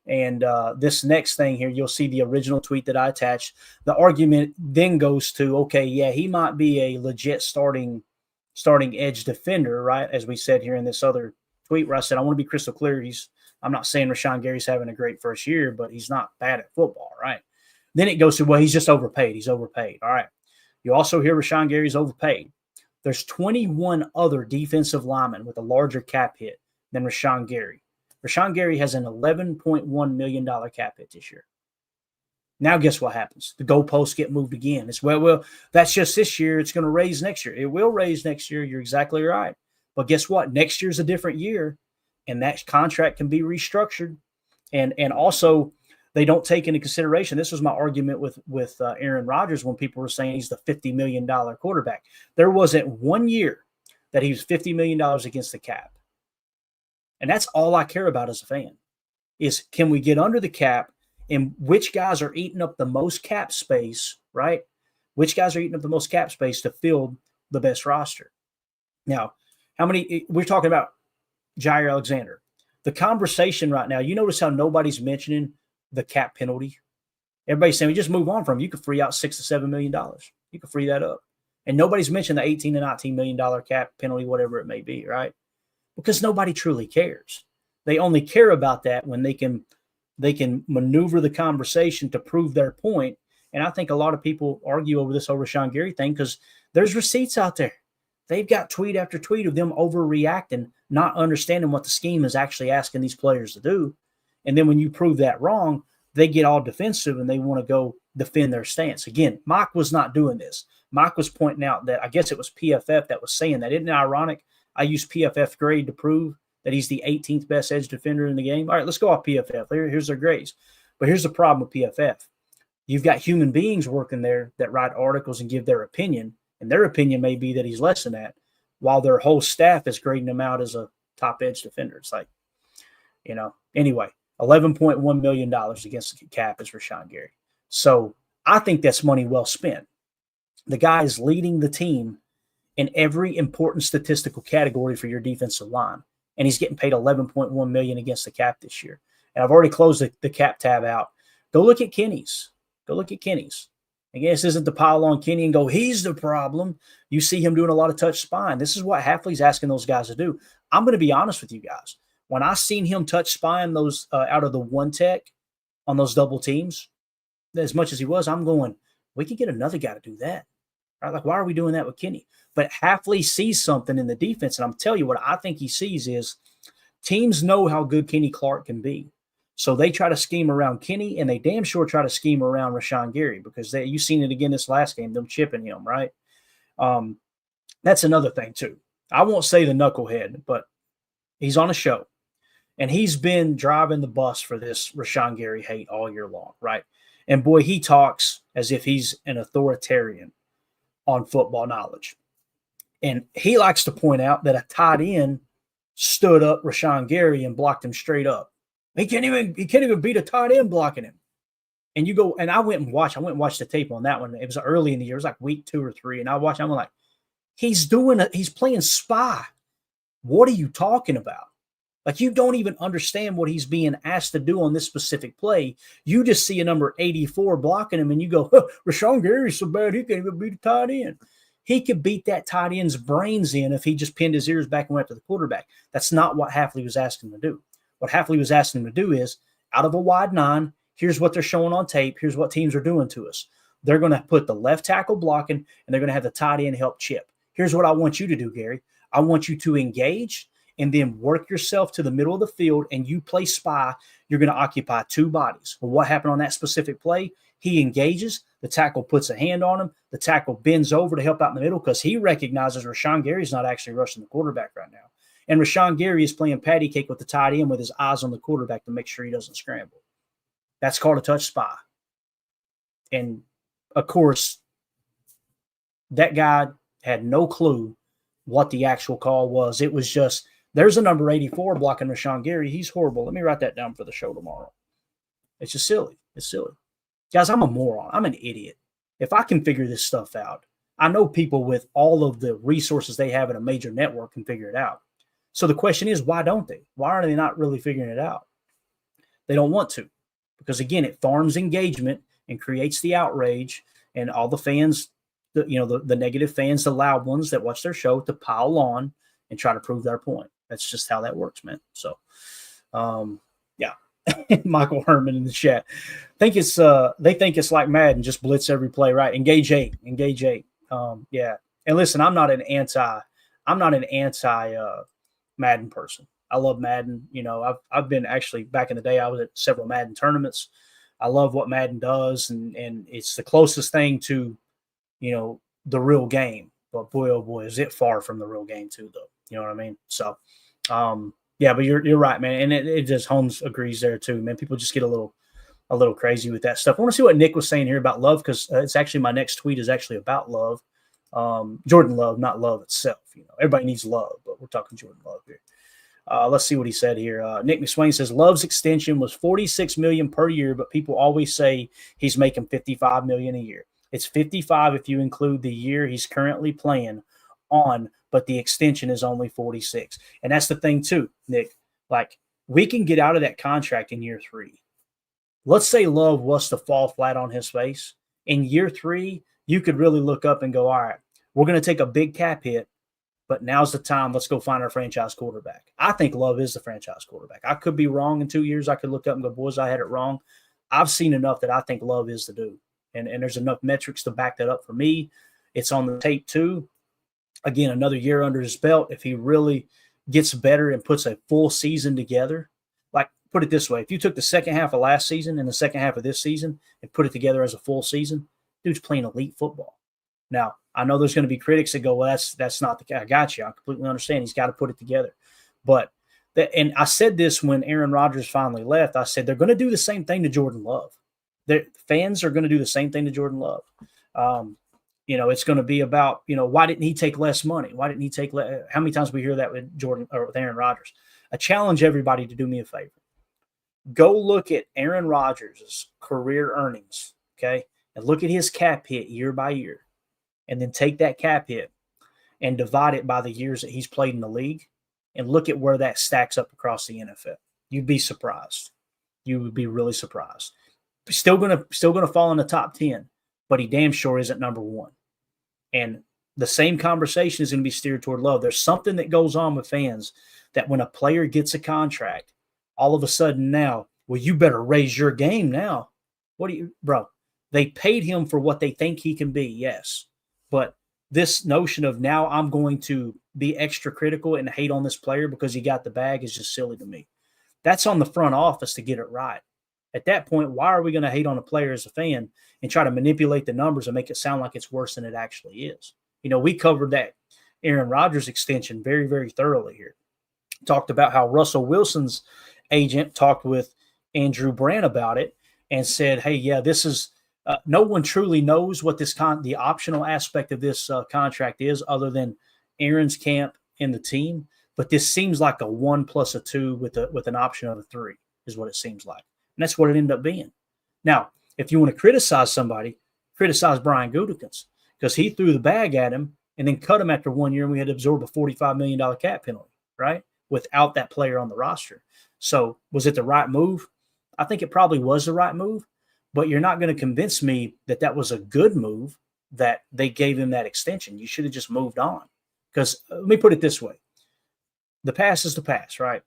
And this next thing here, you'll see the original tweet that I attached. The argument then goes to, okay, yeah, he might be a legit starting edge defender, right? As we said here in this other tweet where I said, I want to be crystal clear. I'm not saying Rashan Gary's having a great first year, but he's not bad at football, right? Then it goes to, well, he's just overpaid. He's overpaid. All right. You also hear Rashan Gary's overpaid. There's 21 other defensive linemen with a larger cap hit than Rashan Gary. Rashan Gary has an $11.1 million cap hit this year. Now, guess what happens? The goalposts get moved again. It's, well, that's just this year. It's going to raise next year. It will raise next year. You're exactly right. But guess what? Next year's a different year. And that contract can be restructured. And also, they don't take into consideration. This was my argument with Aaron Rodgers when people were saying he's the $50 million quarterback. There wasn't 1 year that he was $50 million against the cap. And that's all I care about as a fan is, can we get under the cap, and which guys are eating up the most cap space, right? Which guys are eating up the most cap space to fill the best roster? Now, how many – we're talking about Jair Alexander. The conversation right now, you notice how nobody's mentioning the cap penalty? Everybody's saying, we just move on from him. You could free out $6 to $7 million. You could free that up. And nobody's mentioned the $18 to $19 million cap penalty, whatever it may be, right? Because nobody truly cares. They only care about that when they can maneuver the conversation to prove their point. And I think a lot of people argue over this whole Rashan Gary thing because there's receipts out there. They've got tweet after tweet of them overreacting, not understanding what the scheme is actually asking these players to do. And then when you prove that wrong, they get all defensive and they want to go defend their stance. Again, Mike was not doing this. Mike was pointing out that I guess it was PFF that was saying that. Isn't it ironic? I use PFF grade to prove that he's the 18th best edge defender in the game. All right, let's go off PFF. Here's their grades. But here's the problem with PFF. You've got human beings working there that write articles and give their opinion, and their opinion may be that he's less than that, while their whole staff is grading him out as a top edge defender. It's like, anyway, $11.1 million against the cap is Rashan Gary. So I think that's money well spent. The guy is leading the team in every important statistical category for your defensive line, and he's getting paid $11.1 million against the cap this year. And I've already closed the cap tab out. Go look at Kenny's. Again, this isn't to pile on Kenny and go, he's the problem. You see him doing a lot of touch spine. This is what Hafley's asking those guys to do. I'm going to be honest with you guys. When I seen him touch spine those out of the one tech on those double teams, as much as he was, I'm going, we could get another guy to do that. Right? Like, why are we doing that with Kenny? But Hafley sees something in the defense, and I'm telling you what I think he sees is teams know how good Kenny Clark can be. So they try to scheme around Kenny, and they damn sure try to scheme around Rashan Gary because you've seen it again this last game, them chipping him, right? That's another thing, too. I won't say the knucklehead, but he's on a show, and he's been driving the bus for this Rashan Gary hate all year long, right? And, boy, he talks as if he's an authoritarian on football knowledge. And he likes to point out that a tight end stood up Rashan Gary and blocked him straight up. He can't even beat a tight end blocking him. And you go, and I went and watched the tape on that one. It was early in the year. It was like week 2 or 3. And I watched, I'm like, he's playing spy. What are you talking about? Like, you don't even understand what he's being asked to do on this specific play. You just see a number 84 blocking him, and you go, Rashan Gary's so bad he can't even beat a tight end. He could beat that tight end's brains in if he just pinned his ears back and went to the quarterback. That's not what Hafley was asking him to do. What Hafley was asking him to do is, out of a wide 9, here's what they're showing on tape. Here's what teams are doing to us. They're going to put the left tackle blocking, and they're going to have the tight end help chip. Here's what I want you to do, Gary. I want you to engage and then work yourself to the middle of the field, and you play spy. You're going to occupy 2 bodies. Well, what happened on that specific play? He engages. The tackle puts a hand on him. The tackle bends over to help out in the middle because he recognizes Rashan Gary's not actually rushing the quarterback right now. And Rashan Gary is playing patty cake with the tight end with his eyes on the quarterback to make sure he doesn't scramble. That's called a touch spy. And, of course, that guy had no clue what the actual call was. It was just, there's a number 84 blocking Rashan Gary. He's horrible. Let me write that down for the show tomorrow. It's just silly. It's silly. Guys, I'm a moron. I'm an idiot. If I can figure this stuff out, I know people with all of the resources they have in a major network can figure it out. So the question is, why don't they? Why are they not really figuring it out? They don't want to. Because, again, it farms engagement and creates the outrage, and all the fans, the negative fans, the loud ones that watch their show, to pile on and try to prove their point. That's just how that works, man. So, yeah. Michael Herman in the chat. They think it's like Madden, just blitz every play, right? Engage 8. Yeah. And listen, I'm not an anti Madden person. I love Madden. I've been actually, back in the day, I was at several Madden tournaments. I love what Madden does, and it's the closest thing to, the real game. But boy, oh boy, is it far from the real game too, though. You know what I mean? So, yeah, but you're right, man. And it just, Holmes agrees there too, man. People just get a little crazy with that stuff. I want to see what Nick was saying here about Love, because it's actually, my next tweet is actually about Love. Jordan Love, not Love itself. Everybody needs love, but we're talking Jordan Love here. Let's see what he said here. Nick McSwain says Love's extension was $46 million per year, but people always say he's making $55 million a year. It's 55 if you include the year he's currently playing on, but the extension is only 46. And that's the thing too, Nick. Like, we can get out of that contract in year 3. Let's say Love was to fall flat on his face. In year 3, you could really look up and go, all right, we're going to take a big cap hit, but now's the time. Let's go find our franchise quarterback. I think Love is the franchise quarterback. I could be wrong in 2 years. I could look up and go, boys, I had it wrong. I've seen enough that I think Love is the dude. And there's enough metrics to back that up for me. It's on the tape too. Again, another year under his belt. If he really gets better and puts a full season together, like put it this way. If you took the second half of last season and the second half of this season and put it together as a full season, dude's playing elite football. Now, I know there's going to be critics that go, well, that's not the guy. I got you. I completely understand. He's got to put it together. But and I said this when Aaron Rodgers finally left. I said they're going to do the same thing to Jordan Love. Their fans are going to do the same thing to Jordan Love. It's going to be about, why didn't he take less money? Why didn't he take how many times we hear that with Jordan or with Aaron Rodgers? I challenge everybody to do me a favor. Go look at Aaron Rodgers' career earnings, okay, and look at his cap hit year by year, and then take that cap hit and divide it by the years that he's played in the league, and look at where that stacks up across the NFL. You'd be surprised. You would be really surprised. Still gonna fall in the top 10, but he damn sure isn't number one. And the same conversation is going to be steered toward Love. There's something that goes on with fans that when a player gets a contract, all of a sudden now, well, you better raise your game now. Bro? They paid him for what they think he can be, yes. But this notion of now I'm going to be extra critical and hate on this player because he got the bag is just silly to me. That's on the front office to get it right. At that point, why are we going to hate on a player as a fan and try to manipulate the numbers and make it sound like it's worse than it actually is? We covered that Aaron Rodgers extension very, very thoroughly here. Talked about how Russell Wilson's agent talked with Andrew Brandt about it and said, hey, yeah, this is no one truly knows what the optional aspect of this contract is other than Aaron's camp and the team. But this seems like a 1 plus a 2 with an option of a 3 is what it seems like. And that's what it ended up being. Now, if you want to criticize somebody, criticize Brian Gutekunst because he threw the bag at him and then cut him after 1 year, and we had to absorb a $45 million cap penalty, right, without that player on the roster. So was it the right move? I think it probably was the right move, but you're not going to convince me that that was a good move that they gave him that extension. You should have just moved on because let me put it this way. The past is the past, right?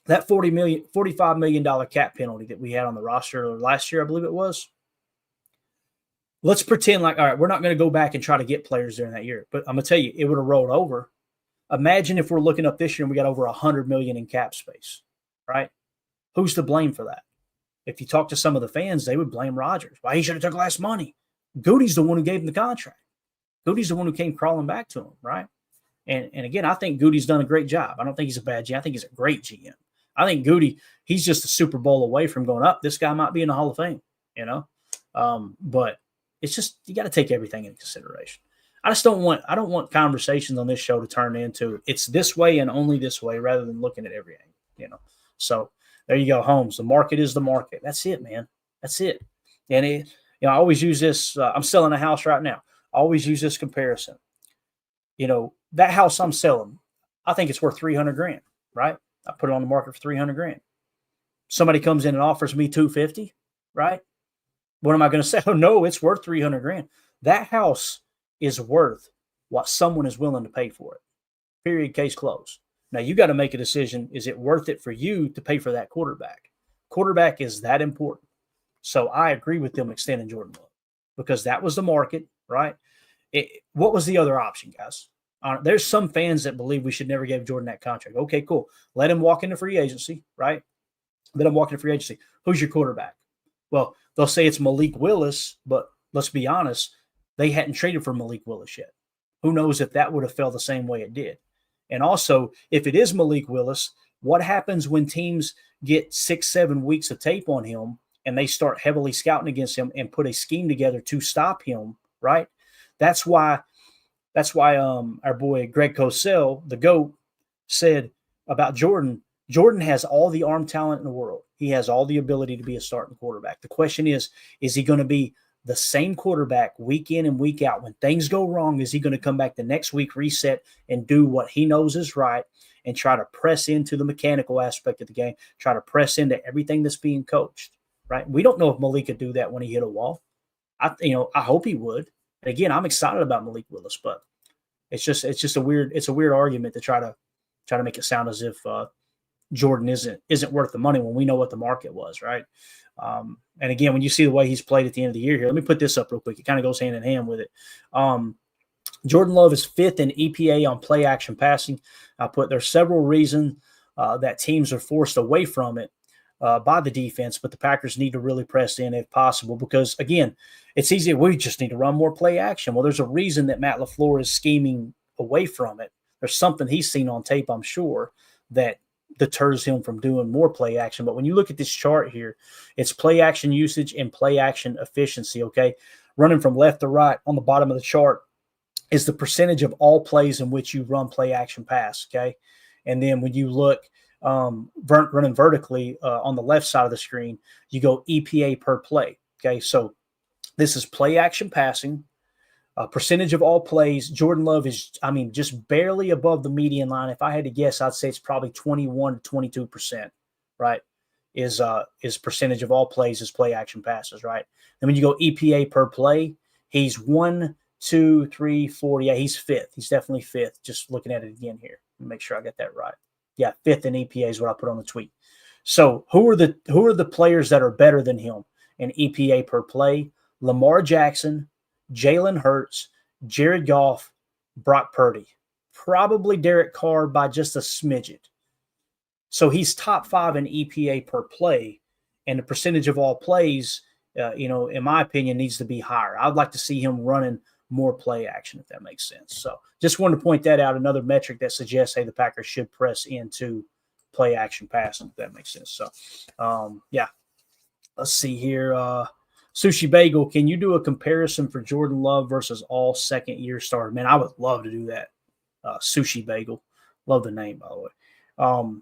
That $45 million cap penalty that we had on the roster last year, I believe it was. Let's pretend like, all right, we're not going to go back and try to get players during that year. But I'm going to tell you, it would have rolled over. Imagine if we're looking up this year and we got over $100 million in cap space, right? Who's to blame for that? If you talk to some of the fans, they would blame Rodgers. Why he should have took less money. Goody's the one who gave him the contract. Goody's the one who came crawling back to him, right? And again, I think Goody's done a great job. I don't think he's a bad GM. I think he's a great GM. I think Goody, he's just a Super Bowl away from going up. This guy might be in the Hall of Fame, but it's just you got to take everything into consideration. I don't want conversations on this show to turn into it's this way and only this way rather than looking at every angle, So there you go, Holmes. The market is the market. That's it, man. That's it. And I always use this. I'm selling a house right now. I always use this comparison. That house I'm selling, I think it's worth $300,000, right? I put it on the market for $300,000. Somebody comes in and offers me $250,000, right? What am I going to say? Oh no, it's worth $300,000. That house is worth what someone is willing to pay for it. Period. Case closed. Now you got to make a decision. Is it worth it for you to pay for that quarterback? Quarterback is that important. So I agree with them extending Jordan Love because that was the market, right? What was the other option, guys? There's some fans that believe we should never give Jordan that contract. Okay, cool. Let him walk into free agency, right? Let him walk into free agency. Who's your quarterback? Well, they'll say it's Malik Willis, but let's be honest, they hadn't traded for Malik Willis yet. Who knows if that would have felt the same way it did? And also, if it is Malik Willis, what happens when teams get 6-7 weeks of tape on him and they start heavily scouting against him and put a scheme together to stop him, right? That's why our boy Greg Cosell, the GOAT, said about Jordan has all the arm talent in the world. He has all the ability to be a starting quarterback. The question is he going to be the same quarterback week in and week out? When things go wrong, is he going to come back the next week, reset, and do what he knows is right and try to press into the mechanical aspect of the game, try to press into everything that's being coached, right? We don't know if Malik could do that when he hit a wall. I hope he would. And again, I'm excited about Malik Willis, but it's just a weird argument to try to make it sound as if Jordan isn't worth the money when we know what the market was, right? And again, when you see the way he's played at the end of the year here, let me put this up real quick. It kind of goes hand in hand with it. Jordan Love is 5th in EPA on play action passing. There's several reasons that teams are forced away from it. by the defense, but the Packers need to really press in if possible because, again, it's easy. We just need to run more play action. Well, there's a reason that Matt LaFleur is scheming away from it. There's something he's seen on tape, I'm sure, that deters him from doing more play action. But when you look at this chart here, it's play action usage and play action efficiency, okay? Running from left to right on the bottom of the chart is the percentage of all plays in which you run play action pass, okay? And then when you look running vertically on the left side of the screen, you go EPA per play, okay? So this is play action passing, percentage of all plays. Jordan Love is, just barely above the median line. If I had to guess, I'd say it's probably 21 to 22%, right? Is percentage of all plays is play action passes, right? And when you go EPA per play, he's 1, 2, 3, 4. Yeah, he's fifth. He's definitely fifth. Just looking at it again here. Make sure I get that right. Yeah, fifth in EPA is what I put on the tweet. So who are the players that are better than him in EPA per play? Lamar Jackson, Jalen Hurts, Jared Goff, Brock Purdy. Probably Derek Carr by just a smidget. So he's top 5 in EPA per play, and the percentage of all plays, in my opinion, needs to be higher. I'd like to see him running more play action, if that makes sense. So just wanted to point that out, another metric that suggests, hey, the Packers should press into play action passing, if that makes sense. So, let's see here. Sushi Bagel, can you do a comparison for Jordan Love versus all second-year starters? Man, I would love to do that. Sushi Bagel. Love the name, by the way.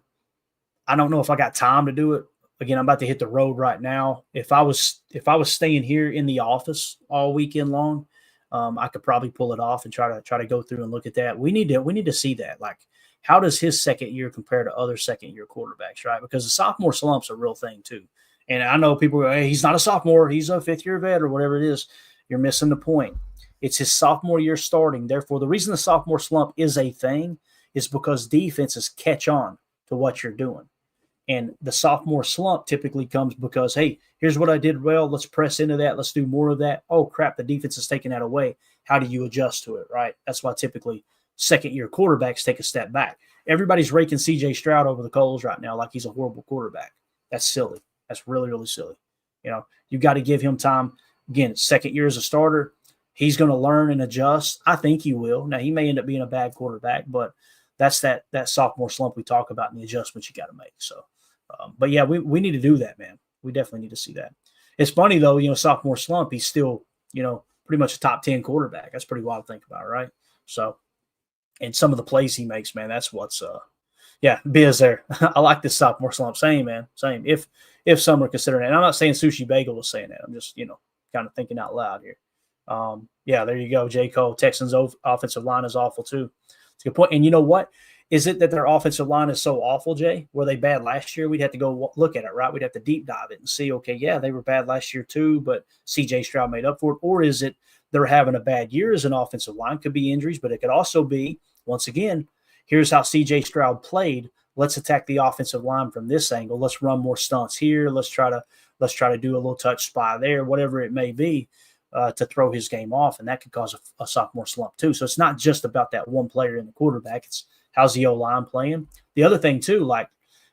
I don't know if I got time to do it. Again, I'm about to hit the road right now. If I was staying here in the office all weekend long, I could probably pull it off and try to go through and look at that. We need to see that. Like, how does his second year compare to other second-year quarterbacks, right? Because the sophomore slump's a real thing too. And I know people go, hey, he's not a sophomore, he's a fifth-year vet or whatever it is. You're missing the point. It's his sophomore year starting. Therefore, the reason the sophomore slump is a thing is because defenses catch on to what you're doing. And the sophomore slump typically comes because, hey, here's what I did well. Let's press into that. Let's do more of that. Oh, crap, the defense is taking that away. How do you adjust to it, right? That's why typically second-year quarterbacks take a step back. Everybody's raking C.J. Stroud over the coals right now like he's a horrible quarterback. That's silly. That's really, really silly. You've got to give him time. Again, second year as a starter, he's going to learn and adjust. I think he will. Now, he may end up being a bad quarterback, but that's that sophomore slump we talk about and the adjustments you got to make. So, but yeah, we need to do that, man. We definitely need to see that. It's funny though, sophomore slump, he's still, pretty much a top 10 quarterback. That's pretty wild to think about, right? So, and some of the plays he makes, man, that's what's Biz there. I like this sophomore slump. Same, man. Same. If some are considering it. And I'm not saying Sushi Bagel was saying that. I'm just, kind of thinking out loud here. There you go. J. Cole. Texans offensive line is awful too. It's a good point. And you know what? Is it that their offensive line is so awful, Jay? Were they bad last year? We'd have to go look at it, right? We'd have to deep dive it and see, okay, yeah, they were bad last year too, but C.J. Stroud made up for it. Or is it they're having a bad year as an offensive line? Could be injuries, but it could also be, once again, here's how C.J. Stroud played. Let's attack the offensive line from this angle. Let's run more stunts here. Let's try to do a little touch spy there, whatever it may be, to throw his game off, and that could cause a sophomore slump too. So it's not just about that one player in the quarterback. It's how's the O-line playing. The other thing too,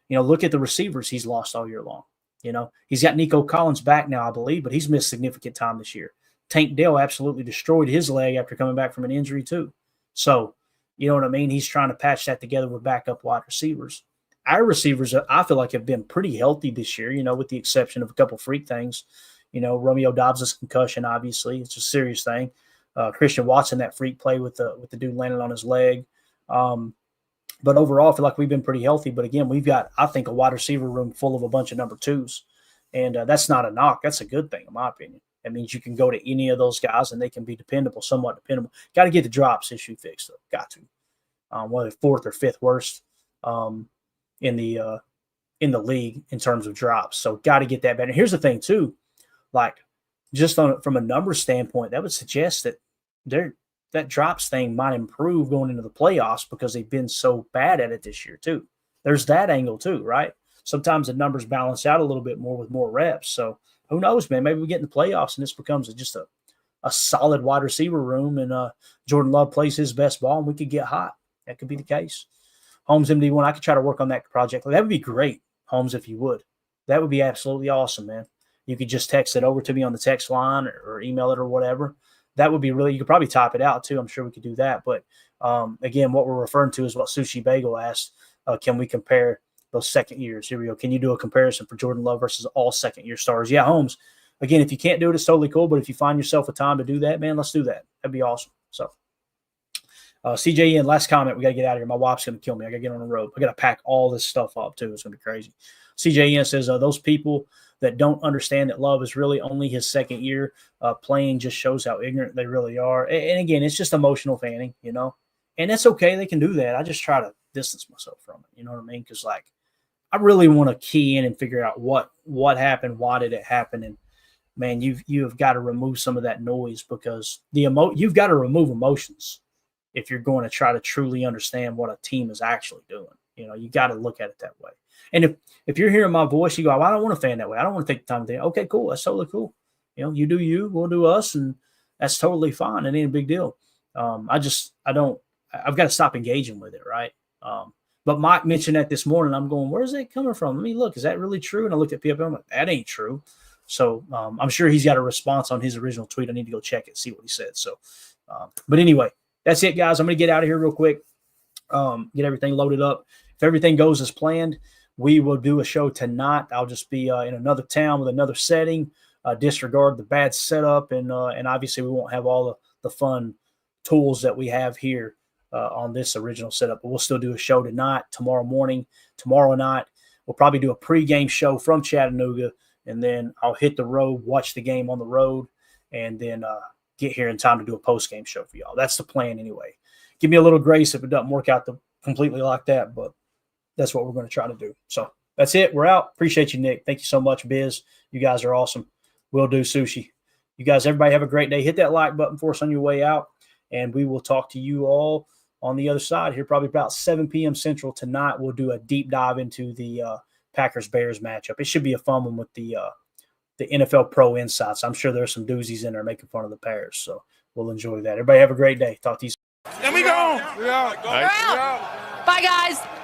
look at the receivers he's lost all year long. He's got Nico Collins back now, I believe, but he's missed significant time this year. Tank Dell absolutely destroyed his leg after coming back from an injury too. So, you know what I mean? He's trying to patch that together with backup wide receivers. Our receivers, I feel like, have been pretty healthy this year, with the exception of a couple freak things. Romeo Doubs' concussion, obviously. It's a serious thing. Christian Watson, that freak play with the dude landing on his leg. But overall, I feel like we've been pretty healthy. But again, we've got, I think, a wide receiver room full of a bunch of number twos. And that's not a knock. That's a good thing, in my opinion. That means you can go to any of those guys and they can be dependable, somewhat dependable. Got to get the drops issue fixed, though. Got to. Whether fourth or fifth worst in the league in terms of drops. So got to get that better. And here's the thing, too. Just from a numbers standpoint, that would suggest that that drops thing might improve going into the playoffs because they've been so bad at it this year, too. There's that angle, too, right? Sometimes the numbers balance out a little bit more with more reps. So who knows, man? Maybe we get in the playoffs and this becomes just a solid wide receiver room and Jordan Love plays his best ball and we could get hot. That could be the case. Holmes MD1, I could try to work on that project. That would be great, Holmes, if you would. That would be absolutely awesome, man. You could just text it over to me on the text line or email it or whatever. That would be really, you could probably type it out too. I'm sure we could do that. But again, what we're referring to is what Sushi Bagel asked. Can we compare those second years? Here we go. Can you do a comparison for Jordan Love versus all second year stars? Yeah, Holmes. Again, if you can't do it, it's totally cool. But if you find yourself a time to do that, man, let's do that. That'd be awesome. So CJN, last comment. We got to get out of here. My wife's going to kill me. I got to get on the road. I got to pack all this stuff up too. It's going to be crazy. CJN says those people that don't understand that Love is really only his second year playing just shows how ignorant they really are. And again, it's just emotional fanning, you know, and that's okay. They can do that. I just try to distance myself from it. You know what I mean? Because like, I really want to key in and figure out what happened, why did it happen, and man, you've got to remove some of that noise because you've got to remove emotions if you're going to try to truly understand what a team is actually doing. You know, you got to look at it that way. And if you're hearing my voice, you go, well, I don't want to fan that way. I don't want to take the time to think, okay, cool. That's totally cool. You know, you do you, we'll do us. And that's totally fine. It ain't a big deal. I've got to stop engaging with it. Right. But Mike mentioned that this morning. I'm going, where's that coming from? Let me look. Is that really true? And I looked at PFL. I'm like, that ain't true. So I'm sure he's got a response on his original tweet. I need to go check it, see what he said. So, but anyway, that's it, guys. I'm going to get out of here real quick, get everything loaded up. If everything goes as planned, we will do a show tonight. I'll just be in another town with another setting. Disregard the bad setup, and obviously we won't have all the fun tools that we have here on this original setup. But we'll still do a show tonight, tomorrow morning, tomorrow night. We'll probably do a pregame show from Chattanooga, and then I'll hit the road, watch the game on the road, and then get here in time to do a postgame show for y'all. That's the plan anyway. Give me a little grace if it doesn't work out completely like that, but that's what we're going to try to do. So that's it. We're out. Appreciate you, Nick. Thank you so much, Biz. You guys are awesome. Will do, Sushi. You guys, everybody have a great day. Hit that like button for us on your way out, and we will talk to you all on the other side here, probably about 7 p.m. Central tonight. We'll do a deep dive into the Packers-Bears matchup. It should be a fun one with the NFL Pro Insights. I'm sure there's some doozies in there making fun of the Bears, so we'll enjoy that. Everybody have a great day. Talk to you soon. And we go. We're out. We're out. Bye, guys.